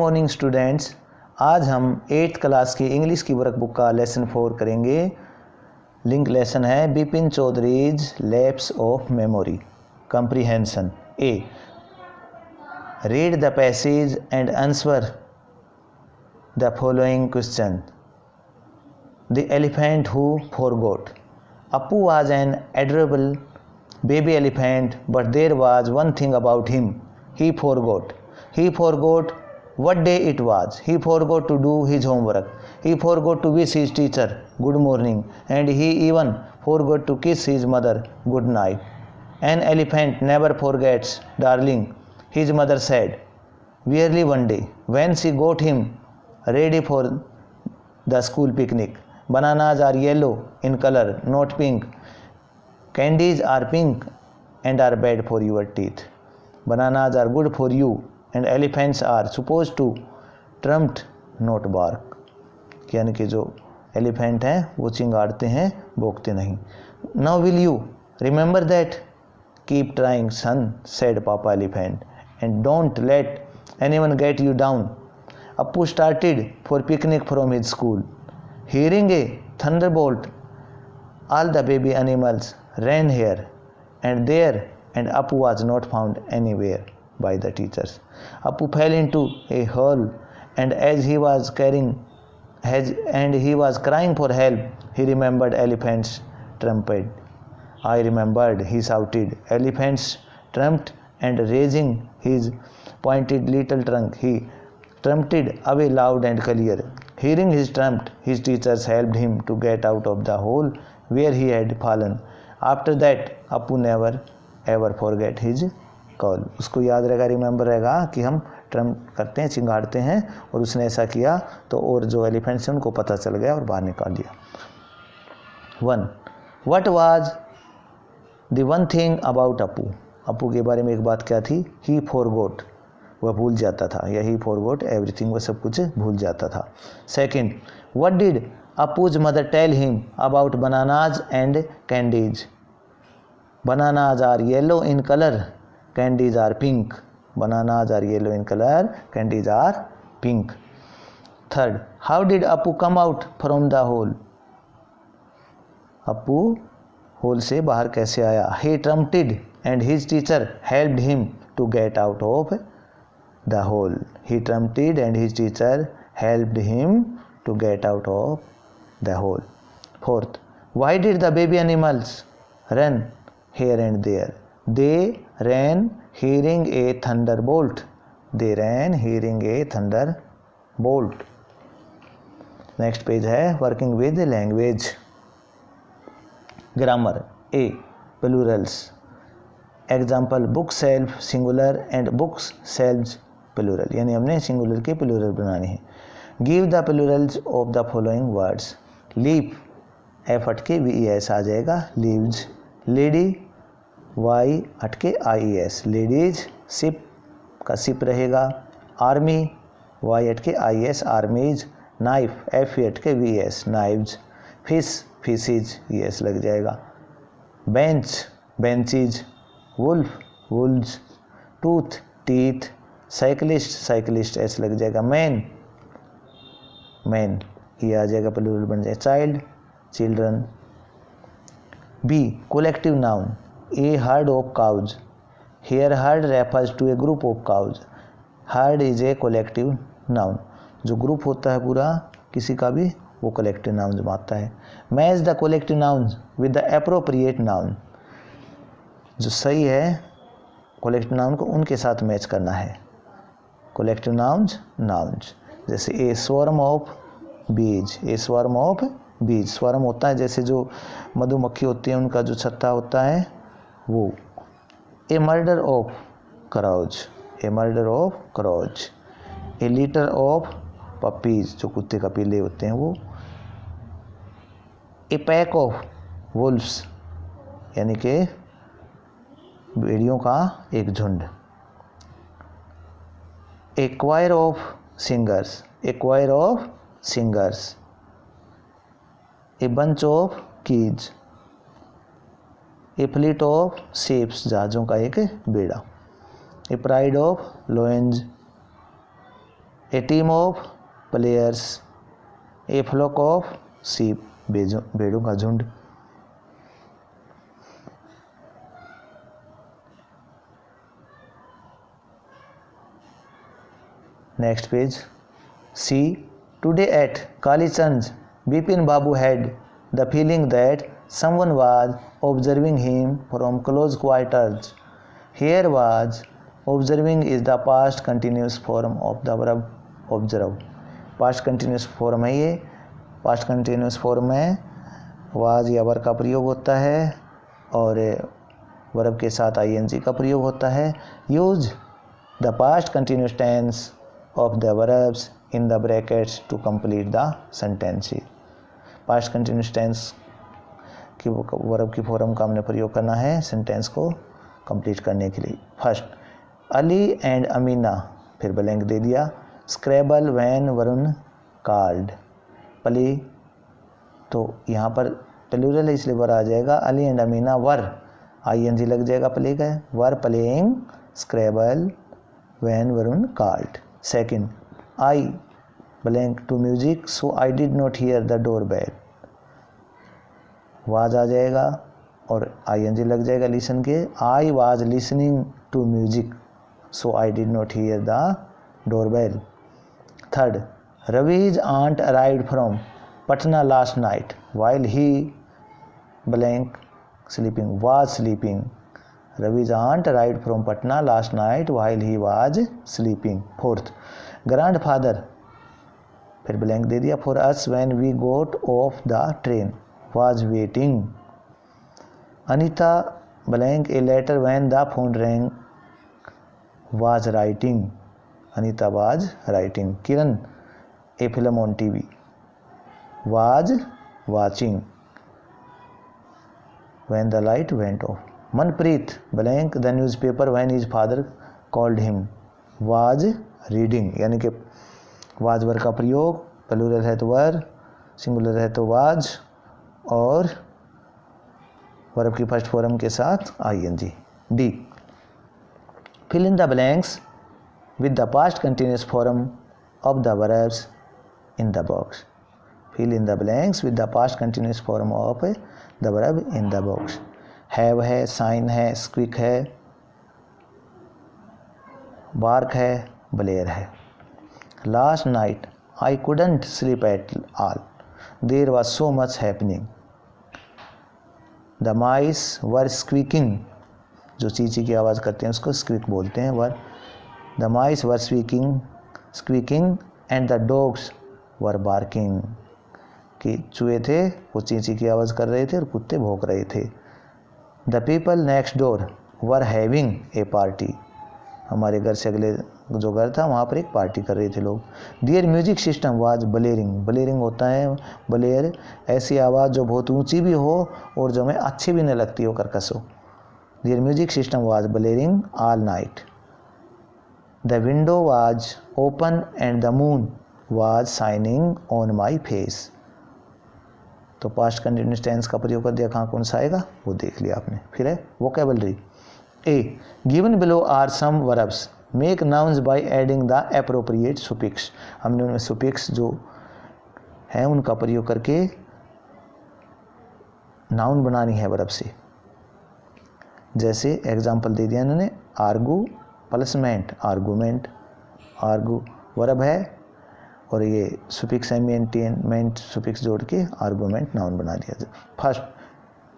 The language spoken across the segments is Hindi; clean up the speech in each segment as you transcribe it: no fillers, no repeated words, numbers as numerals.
मॉर्निंग स्टूडेंट्स, आज हम 8th क्लास की इंग्लिश की वर्कबुक का लेसन 4 करेंगे। लिंक लेसन है Bipin Chaudhuri's lapse of memory comprehension. A, read the passage and answer the following question. The elephant who forgot. Appu was an adorable baby elephant, but there was one thing about him. He forgot. He forgot what day it was. He forgot to do his homework. He forgot to wish his teacher good morning, and he even forgot to kiss his mother good night. An elephant never forgets, darling, his mother said wearily one day, when she got him ready for the school picnic. Bananas are yellow in color, not pink. Candies are pink and are bad for your teeth. Bananas are good for you, and elephants are supposed to trump, not bark. यानी कि जो एलिफेंट हैं वो चिंगाड़ते हैं, भौंकते नहीं। Now will you remember that? Keep trying, son, said Papa Elephant, and don't let anyone get you down. Appu started for picnic from his school. Hearing a thunderbolt, all the baby animals ran here and there, and Appu was not found anywhere by the teachers. Appu fell into a hole, and as he was crying for help, he remembered elephants trumpet. I remembered, he shouted. Elephants trumped, and raising his pointed little trunk, he trumpeted away loud and clear. Hearing his trump, his teachers helped him to get out of the hole where he had fallen. After that, Appu never ever forget his call. उसको याद रहेगा, रिमेंबर रहेगा कि हम ट्रम्प करते हैं, चिंगाड़ते हैं, और उसने ऐसा किया तो और जो एलिफेंट्स हैं उनको पता चल गया और बाहर निकाल दिया। 1. What was the one thing about Appu? Appu के बारे में एक बात क्या थी? He forgot. वह भूल जाता था, या ही फॉरगॉट एवरीथिंग, वह सब कुछ भूल जाता था। Second, what did Appu's mother tell him about bananas and candies? Bananas are yellow in colour, candies are pink. Bananas are yellow in colour, candies are pink. Third, how did Appu come out from the hole? Appu hole से बाहर कैसे आया? He trumpeted and his teacher helped him to get out of the hole. He trumpeted and his teacher helped him to get out of the hole. Fourth, why did the baby animals run here and there? They ran hearing a thunderbolt. They ran hearing a thunderbolt. Next page है working with language. Grammar. A. Plurals. Example, book shelf singular and books shelves plural, यानी हमने सिंगुलर के प्लूरल बनाने हैं। Give the plurals of the following words. Leaf, F हटके वी ई एस आ जाएगा, लीव्स। लेडी, वाई हटके I E S, ladies. Sheep का सिप रहेगा। आर्मी, वाई हटके I S, armies. Knife, F E हटके V S, knives. Fish, fishes, E S लग जाएगा। Bench, benches. Wolf, wolves. Tooth, teeth. Cyclist, cyclist S लग जाएगा। मैन, मैन ये आ जाएगा, प्लूरल बन जाएगा। Child, children. B, collective noun. A herd of cows. Here herd refers to a group of cows. Herd is a collective noun, जो ग्रुप होता है पूरा किसी का भी, वो कोलेक्टिव नाउन मानता है। Match the collective noun with the appropriate noun, जो सही है कोलेक्टिव नाउन को उनके साथ मैच करना है। कोलेक्टिव नाउन्स, नाउन्स, जैसे ए स्वर्म ऑफ बीज, ए स्वर्म ऑफ बीज। स्वर्म होता है जैसे जो मधुमक्खी होती है उनका जो छत्ता होता है वो। A murder of crows, a murder of crows. A litter of puppies, जो कुत्ते का पीले होते हैं वो। ए पैक ऑफ वुल्फ्स, यानी कि भेड़ियों का एक झुंड। A choir of singers, a choir of singers. A bunch of keys, a fleet of ships, जहाज़ों का एक बेड़ा। A pride of lions, a team of players, a flock of sheep, भेड़ों का झुंड। Next page. C today at Kalichand Bipin Babu had the feeling that someone was observing him from close quarters. Here was observing is the past continuous form of the verb observe. past continuous form है ये। past continuous form में was या verb का प्रयोग होता है और verb के साथ ing का प्रयोग होता है। use the past continuous tense of the verbs in the brackets to complete the sentence. past continuous tense कि वर्ब की फॉर्म का हमने प्रयोग करना है सेंटेंस को कंप्लीट करने के लिए। फर्स्ट, अली एंड अमीना, फिर ब्लैंक दे दिया। Scrabble when Varun called, play, तो यहाँ पर प्लूरल है इसलिए वर आ जाएगा। Ali and Amina were, ing लग जाएगा प्ले का, were playing Scrabble when Varun called. Second, I blank to music so I did not hear the doorbell, was आ जाएगा और ing लग जाएगा लिसन के। I was listening to music so I did not hear the doorbell. Third, Ravi's aunt arrived from Patna last night while he blank sleeping, was sleeping. Ravi's aunt arrived from Patna last night while he was sleeping. Fourth, grand father, फिर ब्लैंक दे दिया। For us when we got off the train was waiting. Anita blank a letter when the phone rang was writing. Anita was writing. Kiran a film on TV was watching when the light went off. Manpreet blank the newspaper when his father called him was reading. यानी कि was वर्ग का प्रयोग, प्लूरल है तो वर, सिंगुलर है तो was और वर्ब की फर्स्ट फॉर्म के साथ ing। D, fill in the blanks with the past continuous form of the verbs in the box. Fill in the blanks with the past continuous form of the verb in the box. Have है, साइन है, स्क्विक है, बार्क है, ब्लेयर है। Last night I couldn't sleep at all, there was so much happening. The mice were squeaking, जो चींची की आवाज़ करते हैं उसको स्क्विक बोलते हैं were. The mice were squeaking and the dogs were barking, कि चूहे थे वो चींची की आवाज़ कर रहे थे और कुत्ते भौंक रहे थे। The people next door were having a party, हमारे घर से अगले जो घर था वहाँ पर एक पार्टी कर रहे थे लोग। दियर म्यूजिक सिस्टम वाज ब्लेयरिंग, ब्लेयरिंग होता है ब्लेयर ऐसी आवाज़ जो बहुत ऊंची भी हो और जो हमें अच्छी भी नहीं लगती हो, कर्कश हो। Their music system was blaring all night. The window was open and the moon was shining on my face. तो पास्ट कंटिन्यूअस टेंस का प्रयोग कर दिया, कहाँ कौन सा आएगा वो देख लिया आपने। फिर है vocabulary. A, given below are some verbs make nouns by adding the appropriate suffix. हमने उनमें सुफिक्स जो है उनका प्रयोग करके नाउन बनानी है वर्ब से। जैसे एग्जाम्पल दे दिया इन्होंने, आर्गू प्लस मेंट, आर्गूमेंट, आर्गू वर्ब है और ये सुफिक्स मेंट सुफिक्स जोड़ के आर्गूमेंट नाउन बना दिया। First,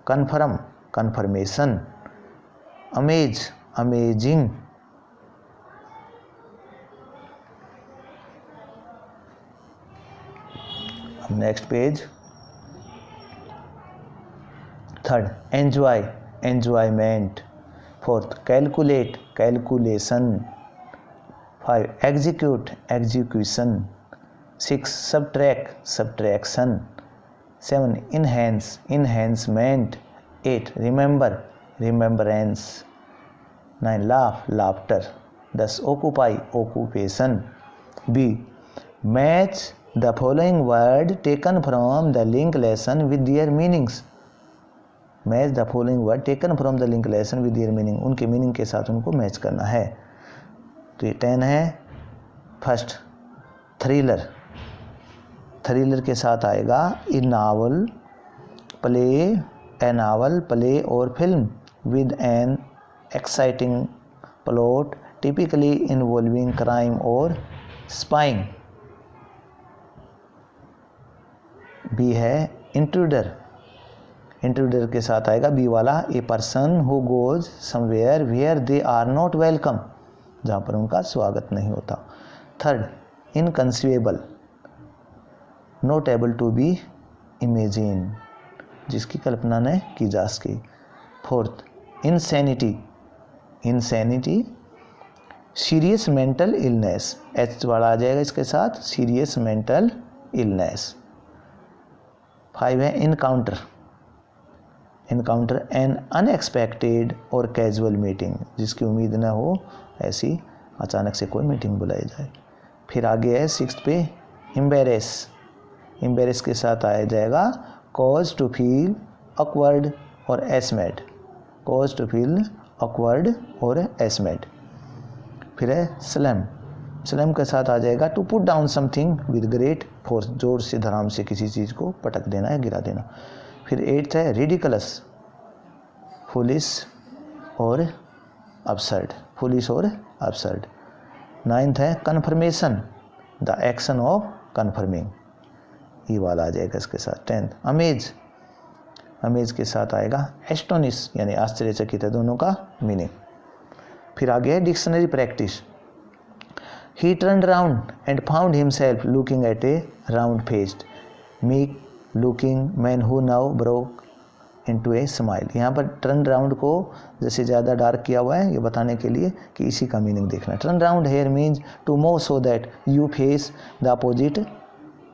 confirm, confirmation. Amaze, amazing. Next page. Third, enjoy, enjoyment. Fourth, calculate, calculation. 5, execute, execution. 6, subtract, subtraction. 7, enhance, enhancement. 8, remember, remembrance. 9, laugh, laughter. 10, occupy, occupation. B, match the following word taken from the link lesson with their meanings. Match the following word taken from the link lesson with their meaning, उनके मीनिंग के साथ उनको मैच करना है। तो ये 10 है। फर्स्ट, थ्रिलर, थ्रिलर के साथ आएगा ए नावल प्ले और film with an exciting plot typically involving crime और स्पाइंग। बी है इंट्रूडर, इंट्रूडर के साथ आएगा बी वाला a person who goes somewhere where they are not welcome, जहाँ पर उनका स्वागत नहीं होता। Third inconceivable, not able to be imagine, जिसकी कल्पना न की जा सके। Fourth insanity, insanity serious mental illness, H वाला आ जाएगा इसके साथ, सीरियस मेंटल इलनेस। 5 है इनकाउंटर, इनकाउंटर एन अनएक्सपेक्टेड और कैजुअल मीटिंग, जिसकी उम्मीद न हो ऐसी अचानक से कोई मीटिंग बुलाई जाए। फिर आगे है 6 पे एम्बेरेस, एम्बेरेस के साथ आया जाएगा कॉज टू फील ऑकवर्ड और एसमेड, कॉज टू फील ऑकवर्ड और एसमेड। फिर है स्लैम, स्लैम के साथ आ जाएगा to put down something with great force, जोर से धड़ाम से किसी चीज़ को पटक देना है, गिरा देना। फिर 8th है रिडिकुलस, फुलिश और अब्सर्ड, फुलिश और अब्सर्ड। 9th है confirmation, the action of confirming, ये वाला आ जाएगा इसके साथ। 10th अमेज, अमेज के साथ आएगा एस्टोनिश, यानी आश्चर्यचकित है, दोनों का मीनिंग। फिर आगे है dictionary practice. He turned round and found himself looking at A round faced meek looking man who now broke into a smile. यहाँ पर टर्न राउंड को जैसे ज़्यादा डार्क किया हुआ है ये बताने के लिए कि इसी का मीनिंग देखना है। Turn round here means to move so that you face the opposite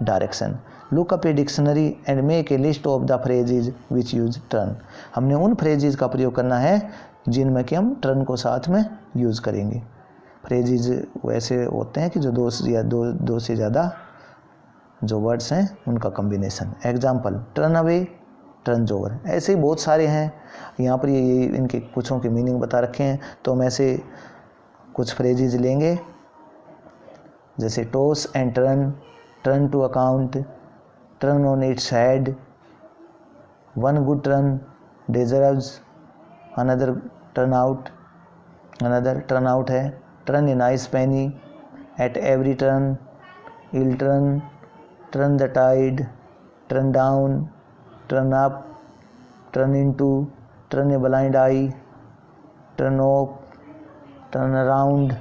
direction. Look up a dictionary and make a list of the phrases which use turn. हमने उन फ्रेजेज का प्रयोग करना है जिनमें कि हम टर्न को साथ में यूज़ करेंगे। फ्रेजेज वैसे होते हैं कि जो दो से ज़्यादा जो वर्ड्स हैं उनका combination. Example turn away, turn over, ऐसे ही बहुत सारे हैं। यहाँ पर ये इनके कुछों के मीनिंग बता रखे हैं, तो हम ऐसे कुछ फ्रेजेज लेंगे जैसे toss and turn, turn to account, turn on its head, one good turn deserves another turn out, another turn out है turn a nice penny, at every turn, ill turn, turn the tide, turn down, turn up, turn into, turn a blind eye, turn off, turn around,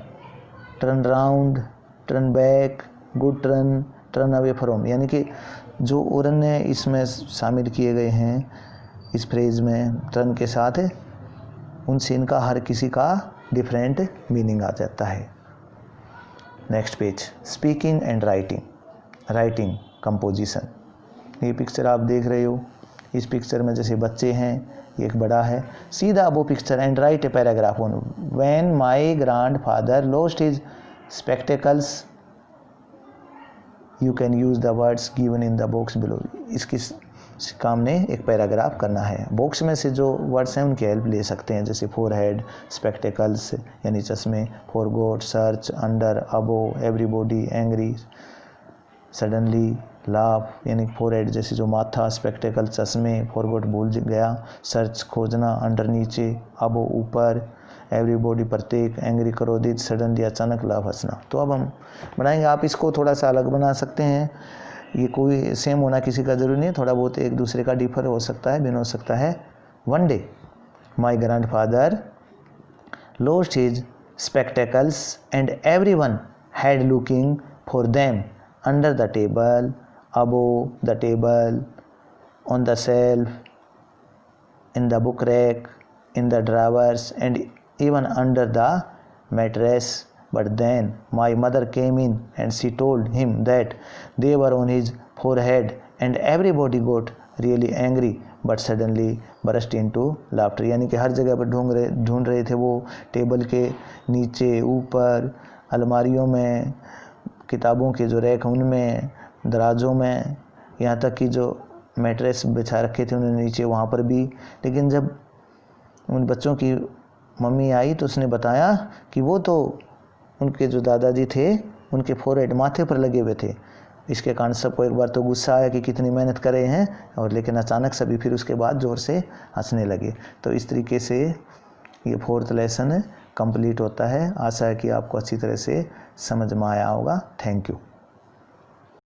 turn round, turn back, good turn, turn away from. यानी कि जो उन्होंने इसमें शामिल किए गए हैं इस फ्रेज में टर्न के साथ, उनसे इनका हर किसी का डिफरेंट मीनिंग आ जाता है। Next page speaking and writing, writing composition. ये पिक्चर आप देख रहे हो, इस पिक्चर में जैसे बच्चे हैं, एक बड़ा है। See the above picture and right a paragraph on when my grandfather lost his spectacles, you can use the words given in the box below. इसकी काम ने एक पैराग्राफ करना है, बॉक्स में से जो वर्ड्स हैं उनकी हेल्प ले सकते हैं, जैसे फोरहेड, स्पेक्टेकल्स यानी चश्मे, फॉरगॉट, सर्च, अंडर, अबो, एवरीबॉडी, एंग्री, सडनली, लाफ यानी फोरहेड जैसे जो माथा, स्पेक्टेकल चश्मे, फॉरगॉट भूल गया, सर्च खोजना, अंडर नीचे, अबो ऊपर, एवरीबॉडी प्रत्येक, एंग्री क्रोधित, सडनली अचानक, लाफ हंसना। तो अब हम बनाएंगे, आप इसको थोड़ा सा अलग बना सकते हैं, ये कोई सेम होना किसी का ज़रूरी नहीं है, थोड़ा बहुत एक दूसरे का डिफर हो सकता है, भिन्न हो सकता है। One day my grandfather lost his spectacles and everyone had looking for them under the table, above the table, on the shelf, in the book rack, in the drawers and even under the mattress. But then my mother came in and she told him that they were on his forehead and everybody got really angry but suddenly burst into laughter। यानी कि हर जगह पर ढूंढ रहे थे वो, टेबल के नीचे, ऊपर, अलमारियों में, किताबों के जो रैक उनमें, दराजों में, यहाँ तक कि जो मैट्रेस बिछा रखे थे उन्होंने नीचे, वहाँ पर भी। लेकिन जब उन बच्चों की मम्मी आई तो उसने बताया कि वो तो उनके जो दादाजी थे उनके फोरहेड माथे पर लगे हुए थे। इसके कारण सबको एक बार तो गुस्सा आया कि कितनी मेहनत कर रहे हैं, और लेकिन अचानक सभी फिर उसके बाद ज़ोर से हंसने लगे। तो इस तरीके से ये 4th लेसन कंप्लीट होता है। आशा है कि आपको अच्छी तरह से समझ में आया होगा। Thank you.